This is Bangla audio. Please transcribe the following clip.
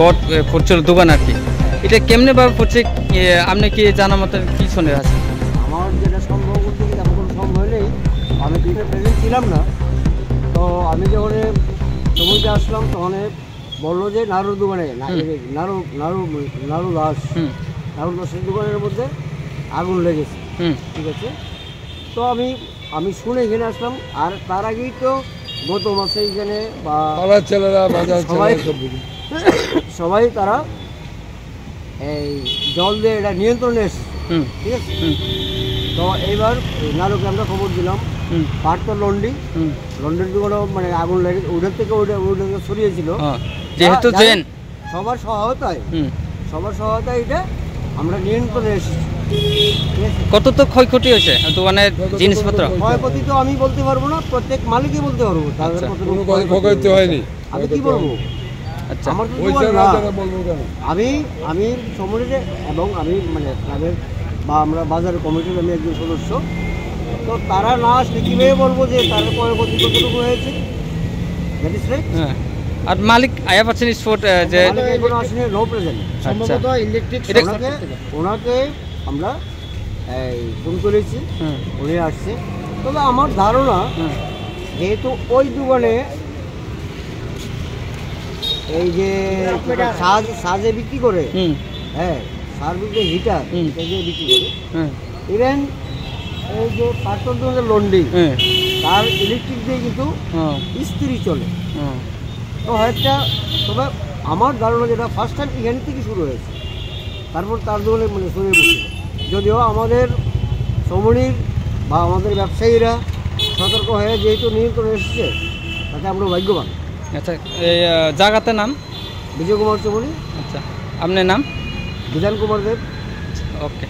গড় পড়ছিল দোকান আর কি, এটা কেমনে ভাবে পড়ছে আপনি কি জানা মতো কি শুনে আছেন? আমার যেটা সম্ভব বলতে কি তেমন কোনো সম্ভব নেই, আমি তো প্রেজেন্ট ছিলাম না। তো আমি যখন সমুদ্রে আসলাম তখন বললো যে নাড়ুর দোকানে নাড়ু দাসের দোকানের মধ্যে আগুন লেগেছে। ঠিক আছে, তো আমি শুনে এখানে আসলাম। আর তার আগেই তো গত মাসে এখানে বা সবাই তারা এই জল দিয়ে এটা নিয়ন্ত্রণে এসেছে। ঠিক আছে, তো এইবার নারুকে আমরা খবর দিলাম। পাট তো লন্ডন দোকানে মানে আগুন লেগে ওদের থেকে সরিয়েছিল, যেহেতু সবার সহায়তায় এটা আমরা নিয়ন্ত্রণে এসেছি। কত তো ক্ষয়ক্ষতি হয়েছে দোকানের জিনিসপত্র? ক্ষয়ক্ষতি তো আমি বলতে পারবো না, প্রত্যেক মালিকই বলতে পারবো। তাদের ক্ষয়ক্ষতি হয়নি, আমি কি বলবো? আচ্ছা, আমার তো আমি সমুদ্রে এবং আমি মানে ক্লাবের বা আমরা বাজারের কমিটির আমি একজন সদস্য। তো তারা না আসলে কীভাবে বলবো যে তার ক্ষয়ক্ষতি কতটুকু হয়েছে? That is right. আর মালিক আয়া পাচ্ছেন স্পট যে এখনো আসলে নো প্রেজেন্ট। সম্ভবত ইলেকট্রিক ওনাকে আমরা এই ফোন করেছি, উনি আসছে। তবে আমার ধারণা যেহেতু ওই দোকানে এই যে সাজে বিক্রি করে, হ্যাঁ সার বিক্রি হিটার বিক্রি করে, ইভেন এই যে পাটন দোকানের লন্ডি তার ইলেকট্রিক দিয়ে কিন্তু ইস্ত্রি চলে। তো হয়তো তবে আমার ধারণা যেটা ফার্স্ট টাইম এখান থেকে শুরু হয়েছে, তারপর তার দোকানে মানে সরিয়ে পড়ছিল। যদিও আমাদের সমনির বা আমাদের ব্যবসায়ীরা সতর্ক হয়ে যেহেতু নিয়ন্ত্রণে এসেছে, তাতে আমরা ভাগ্যবান। আচ্ছা, এই জায়গাটার নাম? বিজয় কুমার চৌমনি। আচ্ছা, আপনার নাম? বিধান কুমার দেব। ওকে।